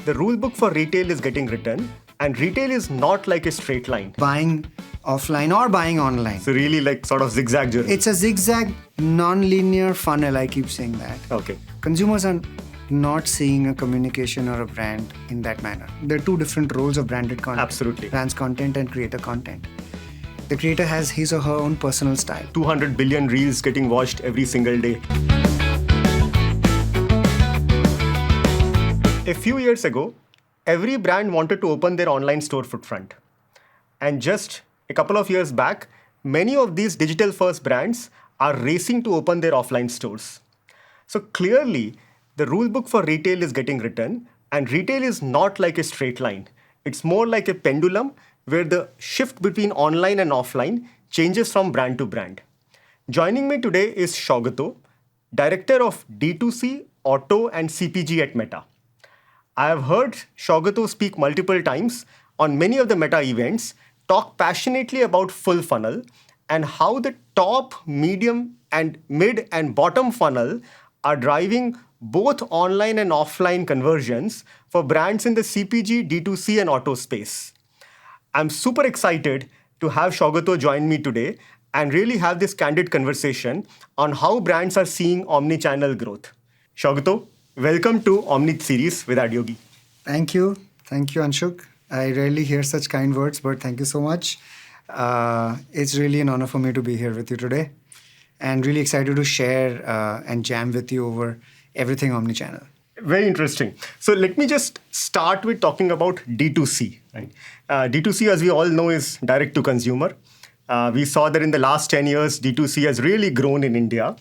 The rule book for retail is getting written, and retail is not like a straight line. Buying offline or buying online. So really like sort of zigzag journey. It's a zigzag, non-linear funnel, I keep saying that. Okay. Consumers are not seeing a communication or a brand in that manner. There are two different roles of branded content. Absolutely. Brands content and creator content. The creator has his or her own personal style. 200 billion reels getting watched every single day. A few years ago, every brand wanted to open their online store footprint. And just a couple of years back, many of these digital-first brands are racing to open their offline stores. So clearly, the rule book for retail is getting written, and retail is not like a straight line. It's more like a pendulum where the shift between online and offline changes from brand to brand. Joining me today is Saugato, Director of D2C, Auto and CPG at Meta. I have heard Saugato speak multiple times on many of the Meta events, talk passionately about full funnel and how the top, medium, and mid and bottom funnel are driving both online and offline conversions for brands in the CPG, D2C, and auto space. I'm super excited to have Saugato join me today and really have this candid conversation on how brands are seeing omnichannel growth. Saugato, welcome to Omni series with AdYogi. Thank you. Thank you, Anshuk. I rarely hear such kind words, but thank you so much. It's really an honor for me to be here with you today and really excited to share and jam with you over everything omnichannel. Very interesting. So let me just start with talking about D2C. Right? D2C, as we all know, is direct to consumer. We saw that in the last 10 years, D2C has really grown in India.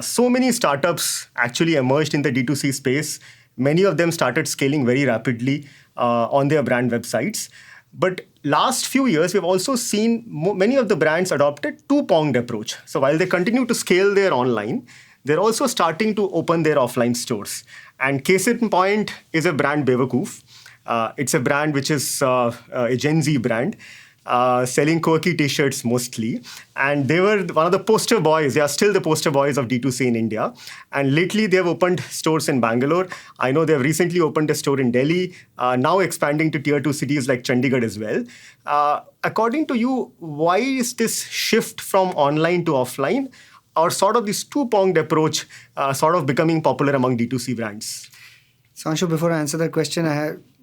So many startups actually emerged in the D2C space. Many of them started scaling very rapidly on their brand websites. But last few years, we've also seen many of the brands adopted two-pronged approach. So while they continue to scale their online, they're also starting to open their offline stores. And case in point is a brand Bewakoof. It's a brand which is a Gen Z brand, selling quirky t-shirts mostly. And they were one of the poster boys. They are still the poster boys of D2C in India. And lately, they've opened stores in Bangalore. I know they've recently opened a store in Delhi, now expanding to tier 2 cities like Chandigarh as well. According to you, why is this shift from online to offline, or sort of this two-pronged approach sort of becoming popular among D2C brands? So, Anshu, before I answer that question,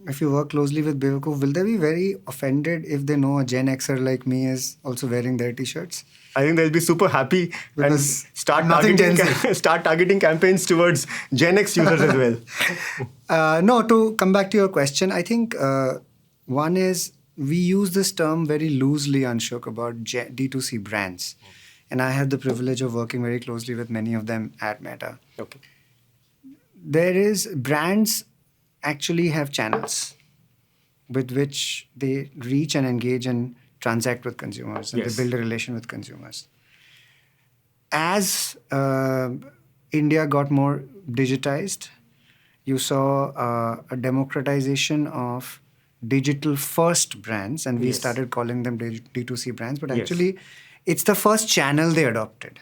if you work closely with Bewakoof, will they be very offended if they know a Gen Xer like me is also wearing their t-shirts? I think they'll be super happy because and start targeting campaigns towards Gen X users as well. No, to come back to your question, I think one is we use this term very loosely, Anshuk, about D2C brands. And I have the privilege of working very closely with many of them at Meta. Okay. Brands actually have channels with which they reach and engage and transact with consumers, and Yes. they build a relation with consumers. As India got more digitized, you saw a democratization of digital-first brands, and we Yes. started calling them D2C brands, but Yes. actually it's the first channel they adopted.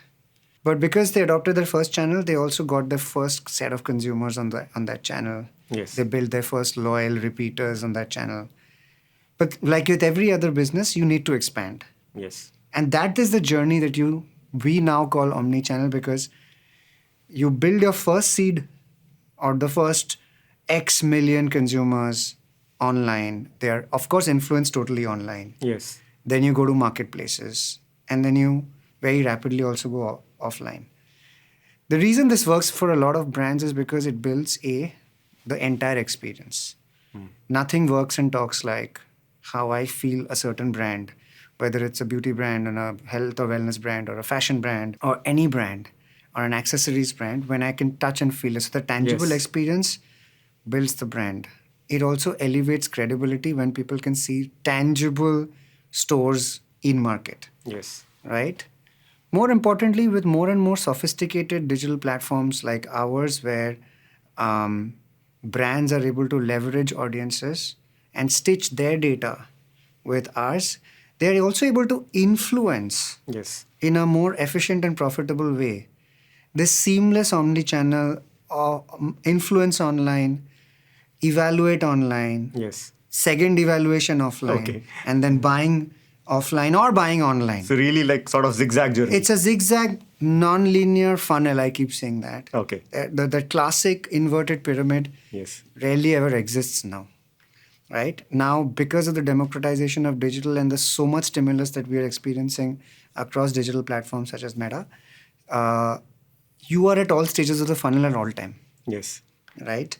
But because they adopted their first channel, they also got their first set of consumers on that channel. Yes. They built their first loyal repeaters on that channel. But like with every other business, you need to expand. Yes. And that is the journey that we now call omnichannel, because you build your first seed or the first X million consumers online. They are, of course, influenced totally online. Yes. Then you go to marketplaces, and then you very rapidly also go offline. The reason this works for a lot of brands is because it builds the entire experience. Nothing works and talks like how I feel a certain brand, whether it's a beauty brand or a health or wellness brand or a fashion brand or any brand or an accessories brand, when I can touch and feel it. So the tangible Yes. experience builds the brand. It also elevates credibility when people can see tangible stores in market. Yes. Right? More importantly, with more and more sophisticated digital platforms like ours, where brands are able to leverage audiences and stitch their data with ours, they are also able to influence Yes. in a more efficient and profitable way. This seamless omnichannel influence online evaluate online, Yes. second evaluation offline, Okay. and then buying offline or buying online. So really like sort of zigzag journey. It's a zigzag non-linear funnel. I keep saying that. Okay. The classic inverted pyramid Yes. rarely ever exists now. Right? Now, because of the democratization of digital and the so much stimulus that we are experiencing across digital platforms such as Meta, you are at all stages of the funnel at all time. Yes. Right?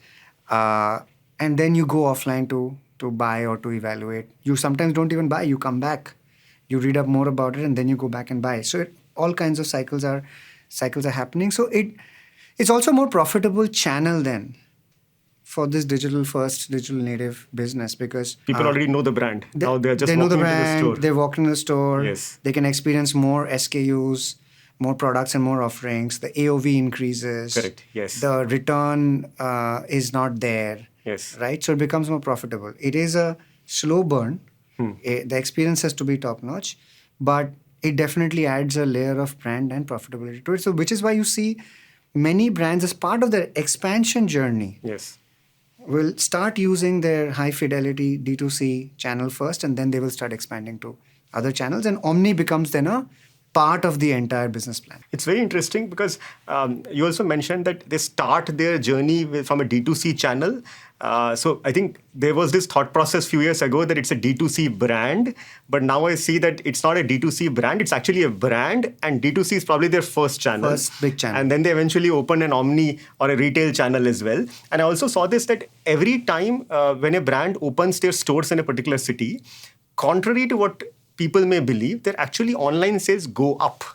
And then you go offline to buy or to evaluate. You sometimes don't even buy. You come back. You read up more about it, and then you go back and buy. So all kinds of cycles are happening. So it's also a more profitable channel then for this digital first, digital native business, because People already know the brand. Now they're just they know walking the into the brand. store. They walk into the store. Yes. They can experience more SKUs, more products and more offerings. The AOV increases. Correct. Yes. The return is not there. Yes. Right? So it becomes more profitable. It is a slow burn. The experience has to be top notch, but it definitely adds a layer of brand and profitability to it. So which is why you see many brands as part of their expansion journey Yes. will start using their high fidelity D2C channel first, and then they will start expanding to other channels. And Omni becomes then a part of the entire business plan. It's very interesting because you also mentioned that they start their journey from a D2C channel. So I think there was this thought process a few years ago that it's a D2C brand, but now I see that it's not a D2C brand, it's actually a brand, and D2C is probably their first channel. First big channel. And then they eventually open an Omni or a retail channel as well. And I also saw this that every time when a brand opens their stores in a particular city, contrary to what people may believe, their actually online sales go up.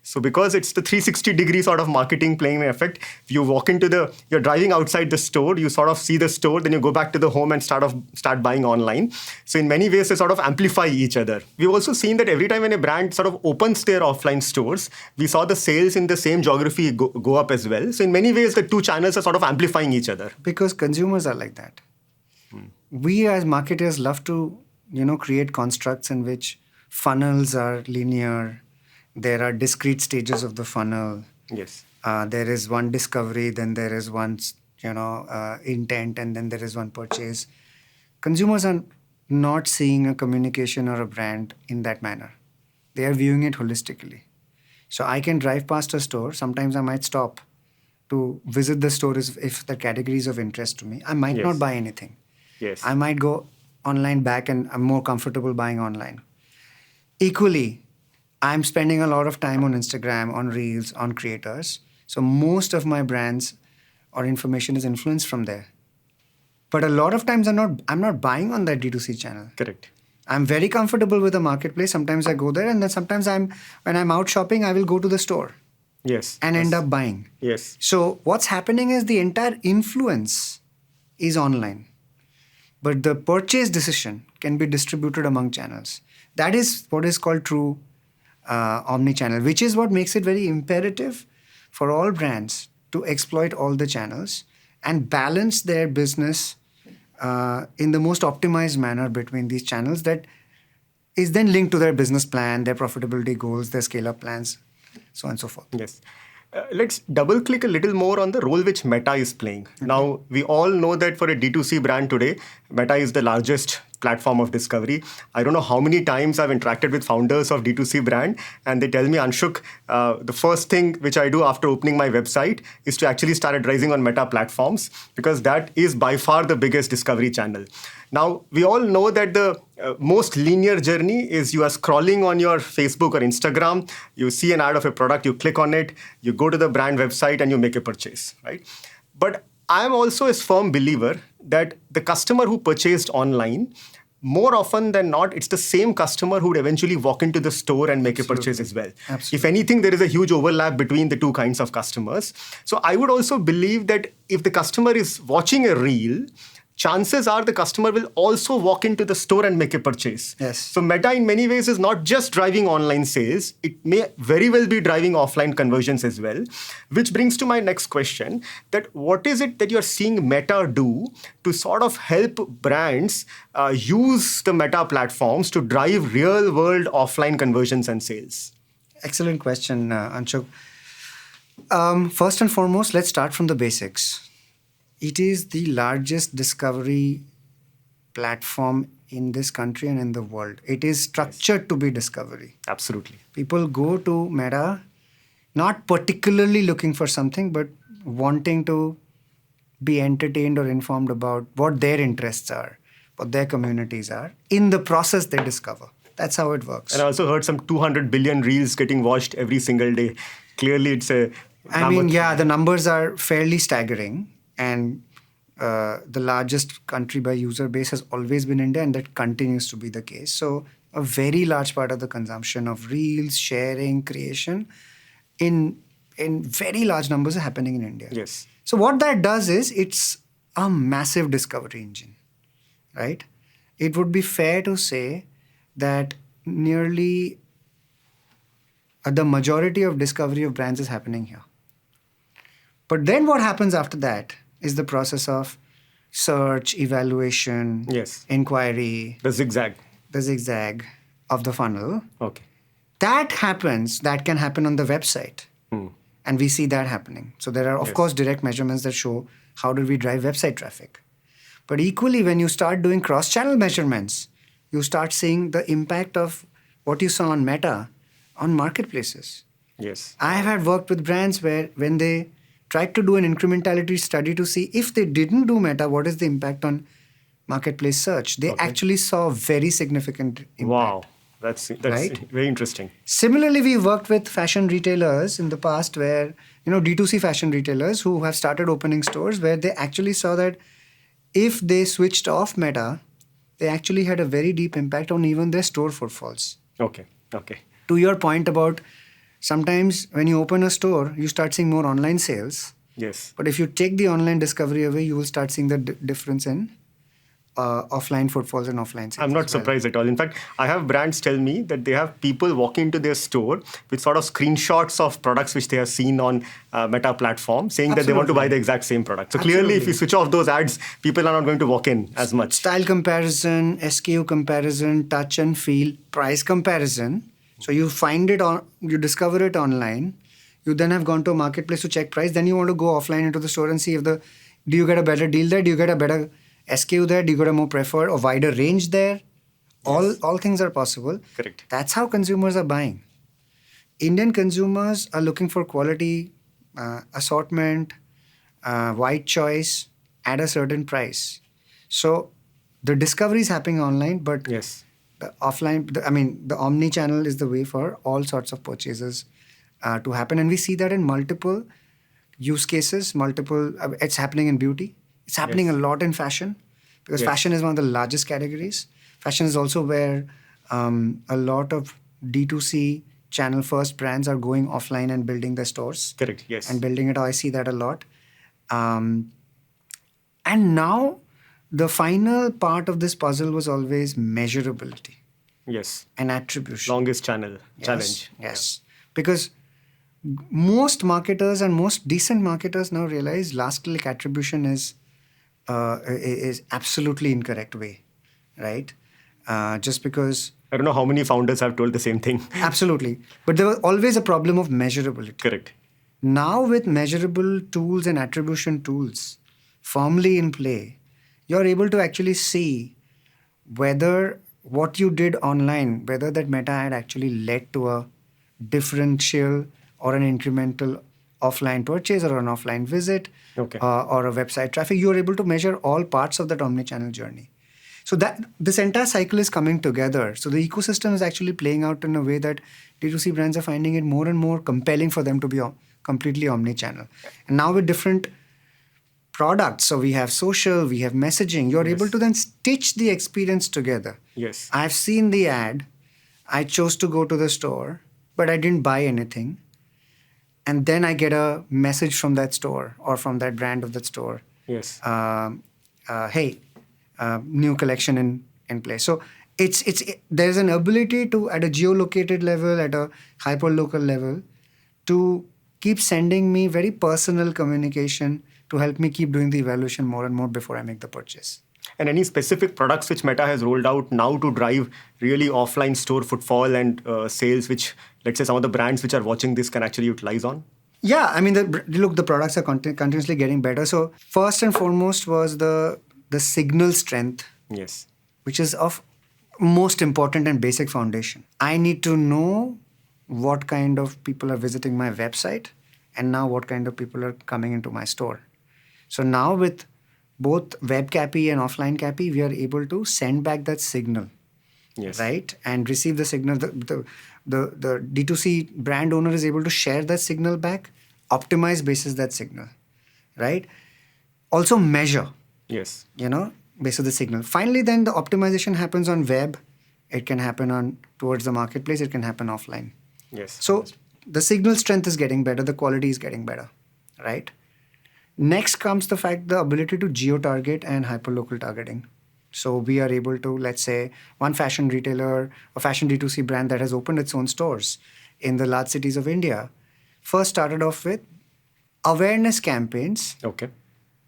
So because it's the 360-degree sort of marketing playing an effect, you walk into you're driving outside the store, you sort of see the store, then you go back to the home and start buying online. So in many ways, they sort of amplify each other. We've also seen that every time when a brand sort of opens their offline stores, we saw the sales in the same geography go up as well. So in many ways, the two channels are sort of amplifying each other. Because consumers are like that. We as marketers love to, create constructs in which funnels are linear. There are discrete stages of the funnel. Yes. There is one discovery, then there is one, intent, and then there is one purchase. Consumers are not seeing a communication or a brand in that manner. They are viewing it holistically. So I can drive past a store. Sometimes I might stop to visit the store if the category is of interest to me. I might not buy anything. Yes. I might go online back, and I'm more comfortable buying online. Equally, I'm spending a lot of time on Instagram, on Reels, on creators. So most of my brands or information is influenced from there. But a lot of times I'm not buying on that D2C channel. Correct. I'm very comfortable with the marketplace. Sometimes I go there, and then sometimes when I'm out shopping, I will go to the store. Yes. And end up buying. Yes. So what's happening is the entire influence is online. But the purchase decision can be distributed among channels. That is what is called true omnichannel, which is what makes it very imperative for all brands to exploit all the channels and balance their business in the most optimized manner between these channels that is then linked to their business plan, their profitability goals, their scale-up plans, so on and so forth. Yes. Let's double click a little more on the role which Meta is playing. Okay. Now, we all know that for a D2C brand today, Meta is the largest platform of discovery. I don't know how many times I've interacted with founders of D2C brand, and they tell me, Anshuk, the first thing which I do after opening my website is to actually start advertising on Meta platforms, because that is by far the biggest discovery channel. Now, we all know that the most linear journey is you are scrolling on your Facebook or Instagram, you see an ad of a product, you click on it, you go to the brand website and you make a purchase, right? But I'm also a firm believer that the customer who purchased online, more often than not, it's the same customer who would eventually walk into the store and make a purchase as well. Absolutely. If anything, there is a huge overlap between the two kinds of customers. So I would also believe that if the customer is watching a reel, chances are the customer will also walk into the store and make a purchase. Yes. So Meta in many ways is not just driving online sales, it may very well be driving offline conversions as well. Which brings to my next question, that what is it that you're seeing Meta do to sort of help brands use the Meta platforms to drive real world offline conversions and sales? Excellent question, Anshuk. First and foremost, let's start from the basics. It is the largest discovery platform in this country and in the world. It is structured to be discovery. Absolutely. People go to Meta not particularly looking for something, but wanting to be entertained or informed about what their interests are, what their communities are. In the process, they discover. That's how it works. And I also heard some 200 billion reels getting watched every single day. Clearly, it's a... the numbers are fairly staggering. And the largest country by user base has always been India, and that continues to be the case. So a very large part of the consumption of reels, sharing, creation in very large numbers are happening in India. Yes. So what that does is it's a massive discovery engine, right? It would be fair to say that nearly the majority of discovery of brands is happening here. But then what happens after that is the process of search, evaluation, Yes. inquiry, The zig-zag. the zigzag of the funnel. Okay. That can happen on the website. And we see that happening. So there are, of course, direct measurements that show how did we drive website traffic. But equally, when you start doing cross-channel measurements, you start seeing the impact of what you saw on Meta on marketplaces. Yes. I have had worked with brands where when they tried to do an incrementality study to see if they didn't do Meta, what is the impact on marketplace search? They actually saw very significant impact. Wow. That's Right? very interesting. Similarly, we worked with fashion retailers in the past where, D2C fashion retailers who have started opening stores where they actually saw that if they switched off Meta, they actually had a very deep impact on even their store footfalls. Okay. To your point about sometimes when you open a store, you start seeing more online sales. Yes. But if you take the online discovery away, you will start seeing the difference in offline footfalls and offline sales. I'm not surprised at all. In fact, I have brands tell me that they have people walk into their store with sort of screenshots of products which they have seen on Meta platform saying that they want to buy the exact same product. So clearly, if you switch off those ads, people are not going to walk in as much. Style comparison, SKU comparison, touch and feel, price comparison. So you find it you discover it online. You then have gone to a marketplace to check price. Then you want to go offline into the store and see do you get a better deal there? Do you get a better SKU there? Do you get a more preferred or wider range there? All things are possible. Correct. That's how consumers are buying. Indian consumers are looking for quality, assortment, wide choice at a certain price. So the discovery is happening online, but Yes. the offline, the omnichannel is the way for all sorts of purchases to happen. And we see that in multiple use cases, it's happening in beauty. It's happening a lot in fashion because fashion is one of the largest categories. Fashion is also where a lot of D2C channel first brands are going offline and building their stores. Correct, yes. And building it. I see that a lot. And now the final part of this puzzle was always measurability. Yes. And attribution. Longest challenge. Yes. Because most marketers and most decent marketers now realize last click attribution is absolutely incorrect way, right? Just because... I don't know how many founders have told the same thing. Absolutely. But there was always a problem of measurability. Correct. Now with measurable tools and attribution tools firmly in play, you're able to actually see whether what you did online, whether that meta ad actually led to a differential or an incremental offline purchase or an offline visit or a website traffic. You're able to measure all parts of that omnichannel journey. So that this entire cycle is coming together. So the ecosystem is actually playing out in a way that D2C brands are finding it more and more compelling for them to be completely omnichannel. And now with different products, so we have social, we have messaging, you're able to then stitch the experience together. Yes. I've seen the ad, I chose to go to the store, but I didn't buy anything. And then I get a message from that store or from that brand of that store. Yes. Hey, new collection in place. So there's an ability to, at a geolocated level, at a hyperlocal level, to keep sending me very personal communication to help me keep doing the evaluation more and more before I make the purchase. And any specific products which Meta has rolled out now to drive really offline store footfall and sales, which let's say some of the brands which are watching this can actually utilize on? Yeah, I mean, look, the products are continuously getting better. So first and foremost was the signal strength, Yes. which is of most important and basic foundation. I need to know what kind of people are visiting my website and now what kind of people are coming into my store. So now with both web CAPI and offline CAPI, we are able to send back that signal, Yes. right? And receive the signal. The D2C brand owner is able to share that signal back, optimize basis that signal, right? Also measure, Yes. based on the signal. Finally, then the optimization happens on web. It can happen on towards the marketplace. It can happen offline. Yes. So the signal strength is getting better. The quality is getting better, right? Next comes the ability to geo-target and hyperlocal targeting. So we are able to, let's say, one fashion retailer, a fashion D2C brand that has opened its own stores in the large cities of India, first started off with awareness campaigns, Okay.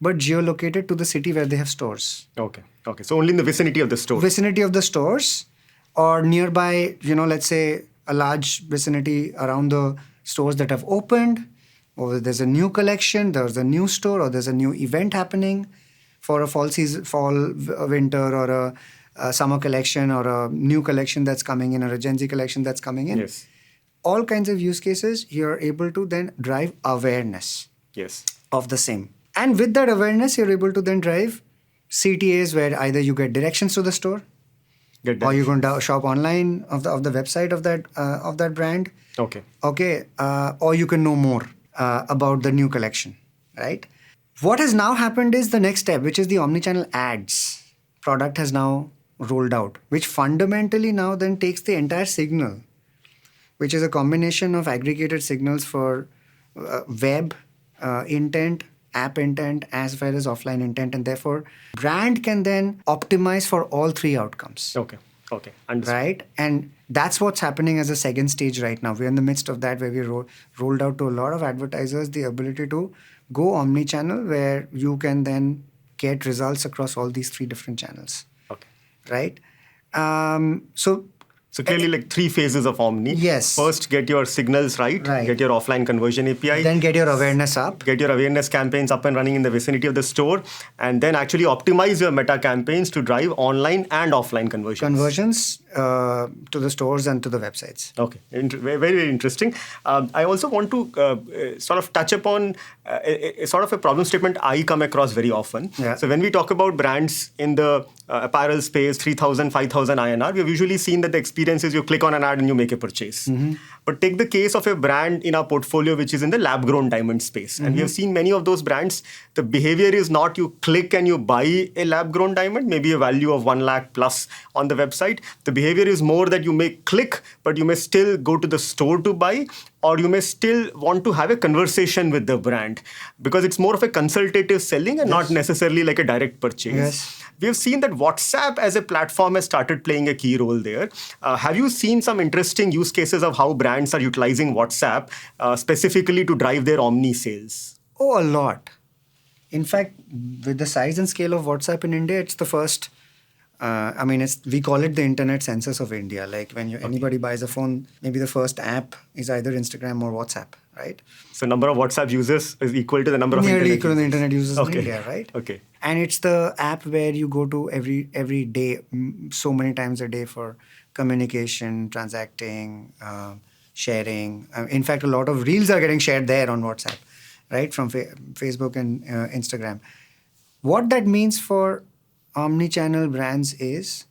but geolocated to the city where they have stores. Okay. Okay. So only in the vicinity of the store. Vicinity of the stores or nearby, let's say a large vicinity around the stores that have opened, or there's a new collection, there's a new store, or there's a new event happening for a fall season, winter, or a summer collection, or a new collection that's coming in, or a Gen Z collection that's coming in. Yes. All kinds of use cases, you're able to then drive awareness Yes. of the same. And with that awareness, you're able to then drive CTAs where either you get directions to the store, or you can shop online of the website of that brand. Okay. Okay, or you can know more about the new collection, right? What has now happened is the next step, which is the omnichannel ads product has now rolled out, which fundamentally now then takes the entire signal, which is a combination of aggregated signals for web intent, app intent, as well as offline intent, and therefore brand can then optimize for all three outcomes. Okay. Okay. Understood. Right? And that's what's happening as a second stage right now. We're in the midst of that, where we rolled out to a lot of advertisers the ability to go omni-channel, where you can then get results across all these three different channels. Okay. Right? So clearly, like 3 phases of Omni. Yes. First, get your signals right. Get your offline conversion API. Then get your awareness up. Get your awareness campaigns up and running in the vicinity of the store, and then actually optimize your meta campaigns to drive online and offline conversions. Conversions to the stores and to the websites. Okay, very, very interesting. I also want to sort of touch upon a sort of a problem statement I come across very often. Yeah. So when we talk about brands in the apparel space, 3,000, 5,000 INR, we've usually seen that the experience is you click on an ad and you make a purchase. Mm-hmm. But take the case of a brand in our portfolio which is in the lab-grown diamond space. And we have seen many of those brands, the behavior is not you click and you buy a lab-grown diamond, maybe a value of 1 lakh plus on the website. The behavior is more that you may click, but you may still go to the store to buy, or you may still want to have a conversation with the brand, because it's more of a consultative selling and not necessarily like a direct purchase. Yes. We have seen that WhatsApp as a platform has started playing a key role there. Have you seen some interesting use cases of how brands are utilizing WhatsApp specifically to drive their omni sales? Oh, a lot. In fact, with the size and scale of WhatsApp in India, it's the first. We call it the internet census of India. Like when anybody buys a phone, maybe the first app is either Instagram or WhatsApp, right? So number of WhatsApp users is equal to the number of nearly internet equal to the internet users Okay. in India, right? Okay. And it's the app where you go to every day, so many times a day for communication, transacting, sharing. In fact, a lot of reels are getting shared there on WhatsApp, right? From Facebook and Instagram. What that means for omnichannel brands is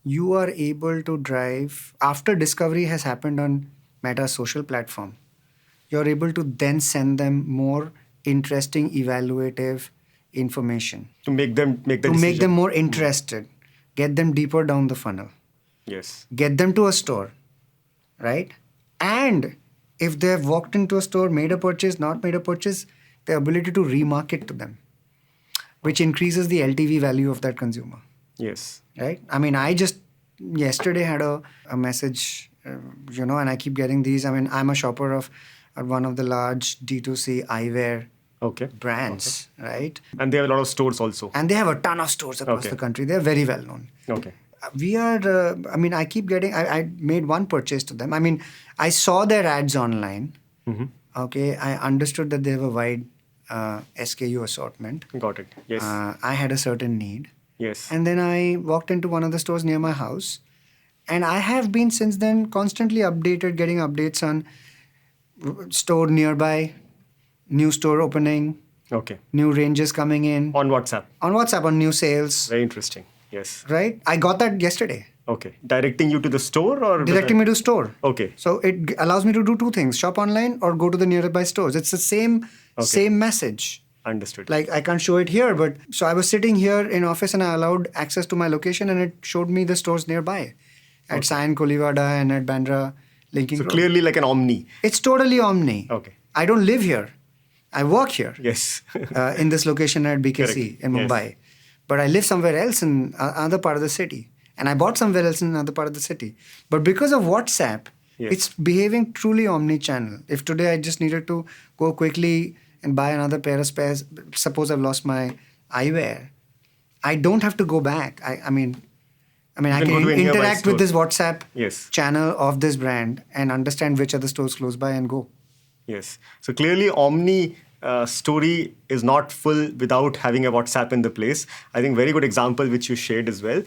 you are able to drive, after discovery has happened on Meta's social platform, you're able to then send them more interesting, evaluative information. To make them make the To decision. make them more interested, get them deeper down the funnel, Yes. get them to a store, right? And if they have walked into a store, made a purchase, not made a purchase, the ability to remarket to them, which increases the LTV value of that consumer, Yes. right? I mean, I just yesterday had a message, and I keep getting these. I mean, I'm a shopper of one of the large D2C eyewear brands, right? And they have a lot of stores also. And they have a ton of stores across the country. They're very well known. Okay. We are, I keep getting, I made one purchase to them. I mean, I saw their ads online Okay, I understood that they have a wide SKU assortment. Got it. Yes. I had a certain need. Yes. And then I walked into one of the stores near my house. And I have been since then constantly updated, getting updates on store nearby, new store opening, Okay. new ranges coming in. On WhatsApp. On WhatsApp, on new sales. Very interesting. Yes. Right? I got that yesterday. Okay. Directing you to the store or? Directing me to store. Okay. So it allows me to do two things: shop online or go to the nearby stores. It's the same message. Understood. Like I can't show it here, but so I was sitting here in office and I allowed access to my location and it showed me the stores nearby at Sion Kolivada and at Bandra Linking Road. Clearly like an Omni. It's totally Omni. Okay. I don't live here. I work here. Yes. In this location at BKC Correct. in Mumbai. Yes. But I live somewhere else in another part of the city. And I bought somewhere else in another part of the city. But because of WhatsApp, it's behaving truly omni-channel. If today I just needed to go quickly and buy another pair of spares, suppose I've lost my eyewear, I don't have to go back. I mean, I can interact with this WhatsApp channel of this brand and understand which are the stores close by and go. Yes. So clearly Omni story is not full without having a WhatsApp in the place. I think very good example which you shared as well.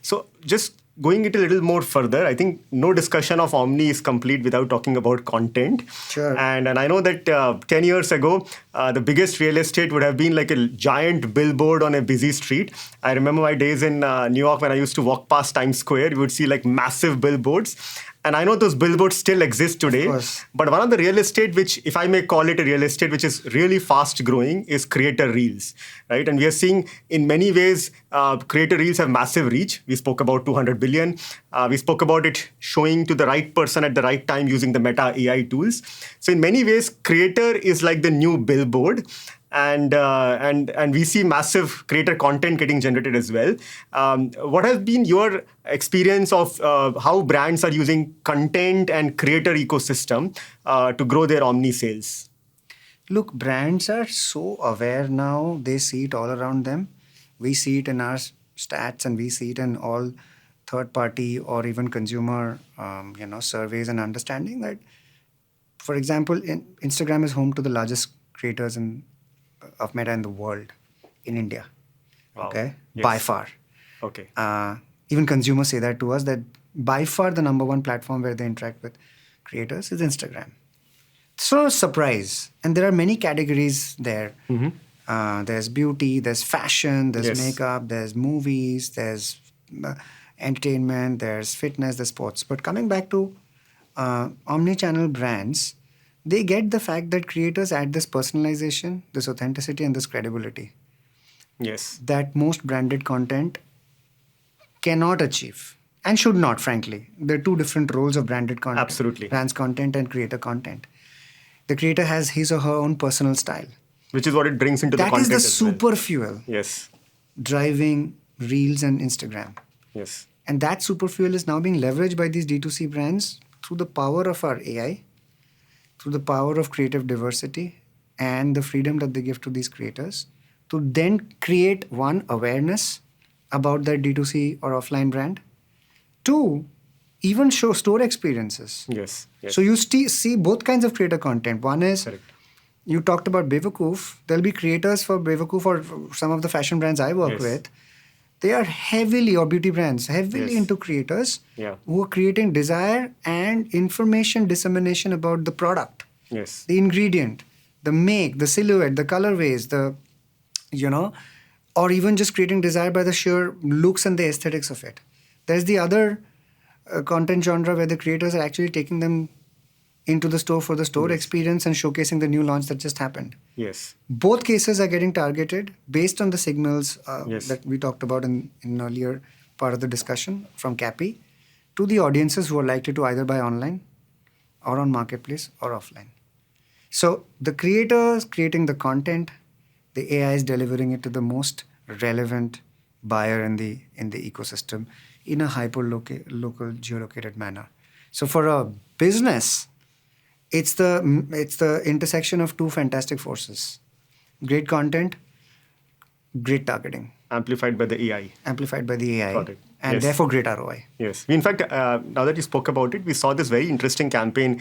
So just going it a little more further, I think no discussion of Omni is complete without talking about content. Sure. And I know that 10 years ago, the biggest real estate would have been like a giant billboard on a busy street. I remember my days in New York when I used to walk past Times Square, you would see like massive billboards. And I know those billboards still exist today. But one of the real estate, which if I may call it a real estate, which is really fast growing, is creator reels, right? And we are seeing in many ways, creator reels have massive reach. We spoke about 200 billion. We spoke about it showing to the right person at the right time using the Meta AI tools. So in many ways, creator is like the new billboard. And we see massive creator content getting generated as well. What has been your experience of how brands are using content and creator ecosystem to grow their Omni sales? Look, brands are so aware now. They see it all around them. We see it in our stats and we see it in all third-party or even consumer surveys and understanding that, for example, Instagram is home to the largest creators of Meta in the world, in India. Wow. Okay, yes. By far. Okay. Even consumers say that to us, that by far the number one platform where they interact with creators is Instagram. So surprise, and there are many categories there. Mm-hmm. There's beauty, there's fashion, there's makeup, there's movies, there's entertainment, there's fitness, there's sports. But coming back to omni-channel brands, they get the fact that creators add this personalization, this authenticity, and this credibility. Yes. That most branded content cannot achieve and should not, frankly. There are two different roles of branded content. Absolutely. Brands content and creator content. The creator has his or her own personal style. Which is what it brings into the content. That is the super fuel. Yes. Driving Reels and Instagram. Yes. And that super fuel is now being leveraged by these D2C brands through the power of our AI, through the power of creative diversity and the freedom that they give to these creators to then create, one, awareness about their D2C or offline brand. Two, even show store experiences. Yes. So you see both kinds of creator content. One is, you talked about Bewakoof. There'll be creators for Bewakoof or some of the fashion brands I work with. They are heavily, or beauty brands, heavily into creators who are creating desire and information dissemination about the product. Yes. The ingredient, the make, the silhouette, the colorways, or even just creating desire by the sheer looks and the aesthetics of it. There's the other content genre where the creators are actually taking them into the store for the store experience and showcasing the new launch that just happened. Yes. Both cases are getting targeted based on the signals that we talked about in an earlier part of the discussion from OCAPI to the audiences who are likely to either buy online or on marketplace or offline. So the creators creating the content, the AI is delivering it to the most relevant buyer in the ecosystem in a hyper-local, geolocated manner. So for a business, it's the intersection of two fantastic forces: great content, great targeting. Amplified by the AI. Amplified by the AI. Got it. and Yes. therefore great ROI. Yes. In fact, now that you spoke about it, we saw this very interesting campaign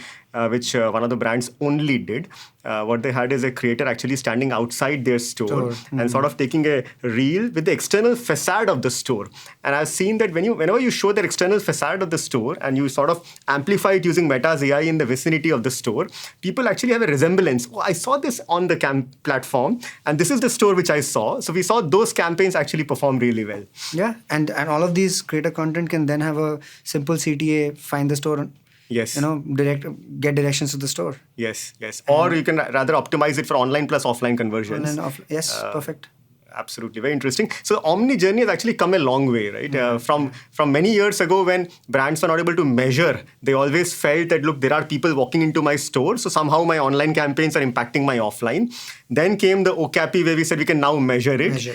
which one of the brands only did. What they had is a creator actually standing outside their store and sort of taking a reel with the external facade of the store. And I've seen that whenever you show the external facade of the store and you sort of amplify it using Meta's AI in the vicinity of the store, people actually have a resemblance. Oh, I saw this on the platform, and this is the store which I saw. So we saw those campaigns actually perform really well. Yeah, and all of these creator content can then have a simple CTA, find the store, Yes. get directions to the store. Yes. Or you can rather optimize it for online plus offline conversions. Yes, perfect. Absolutely, very interesting. So Omni journey has actually come a long way, right? From many years ago, when brands were not able to measure, they always felt that, look, there are people walking into my store, so somehow my online campaigns are impacting my offline. Then came the OCAPI, where we said we can now measure it.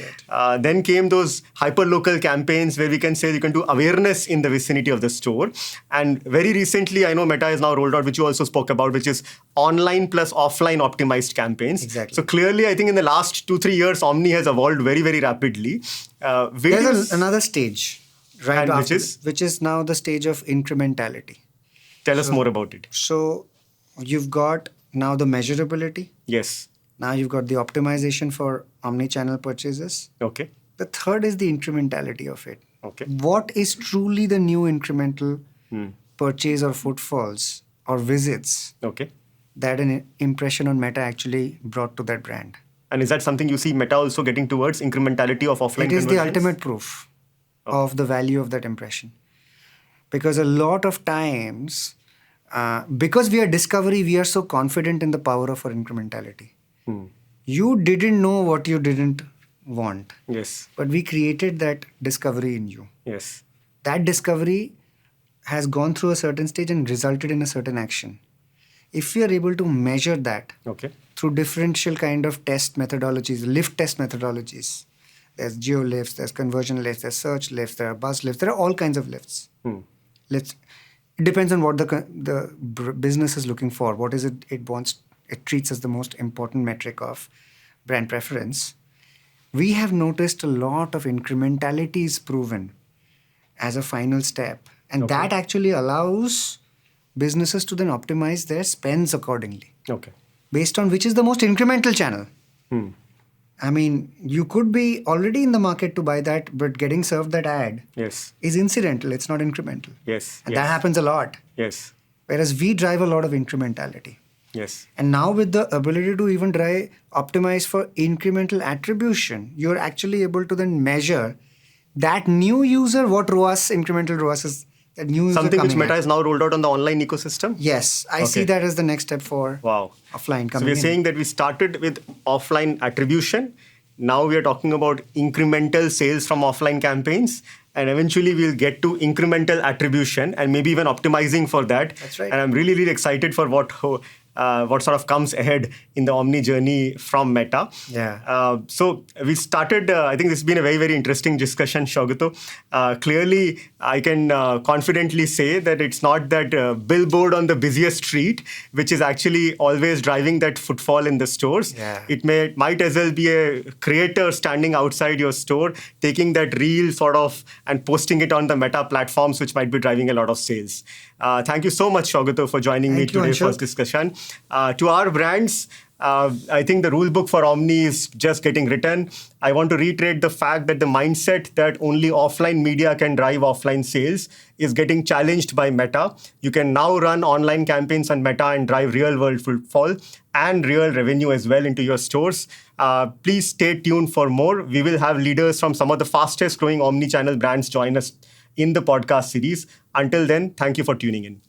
Then came those hyperlocal campaigns where we can say you can do awareness in the vicinity of the store. And very recently, I know Meta has now rolled out, which you also spoke about, which is online plus offline optimized campaigns. Exactly. So clearly, I think in the last 2-3 years, Omni has evolved very, very rapidly. There's another stage, right? And which is now the stage of incrementality. Tell us more about it. So you've got now the measurability. Yes. Now you've got the optimization for omni-channel purchases. Okay. The third is the incrementality of it. Okay. What is truly the new incremental purchase or footfalls or visits Okay. that an impression on Meta actually brought to that brand? And is that something you see Meta also getting towards, incrementality of offline It is conversions? the ultimate proof of the value of that impression. Because a lot of times, because we are discovery, we are so confident in the power of our incrementality. You didn't know what you didn't want. Yes. But we created that discovery in you. Yes. That discovery has gone through a certain stage and resulted in a certain action. If we are able to measure that through differential kind of test methodologies, lift test methodologies, there's geo lifts, there's conversion lifts, there's search lifts, there are buzz lifts, there are all kinds of lifts. It depends on what the business is looking for. What is it wants? It treats as the most important metric of brand preference. We have noticed a lot of incrementality is proven as a final step. And that actually allows businesses to then optimize their spends accordingly. Okay. Based on which is the most incremental channel. I mean, you could be already in the market to buy that, but getting served that ad is incidental. It's not incremental. Yes. And that happens a lot. Yes. Whereas we drive a lot of incrementality. Yes. And now with the ability to even optimize for incremental attribution, you're actually able to then measure that new user, what ROAS, incremental ROAS is, that new user something which coming Meta at. has now rolled out on the online ecosystem? Yes, I see that as the next step for offline coming in. So we're saying that we started with offline attribution. Now we are talking about incremental sales from offline campaigns. And eventually we'll get to incremental attribution and maybe even optimizing for that. That's right. And I'm really, really excited for what sort of comes ahead in the Omni journey from Meta. Yeah. So we started, I think this has been a very, very interesting discussion, Saugato. Clearly, I can confidently say that it's not that billboard on the busiest street, which is actually always driving that footfall in the stores. Yeah. It might as well be a creator standing outside your store, taking that reel sort of and posting it on the Meta platforms, which might be driving a lot of sales. Thank you so much, Saugato, for joining me today for this discussion. To our brands, I think the rule book for Omni is just getting written. I want to reiterate the fact that the mindset that only offline media can drive offline sales is getting challenged by Meta. You can now run online campaigns on Meta and drive real-world footfall and real revenue as well into your stores. Please stay tuned for more. We will have leaders from some of the fastest growing omni-channel brands join us in the podcast series. Until then, thank you for tuning in.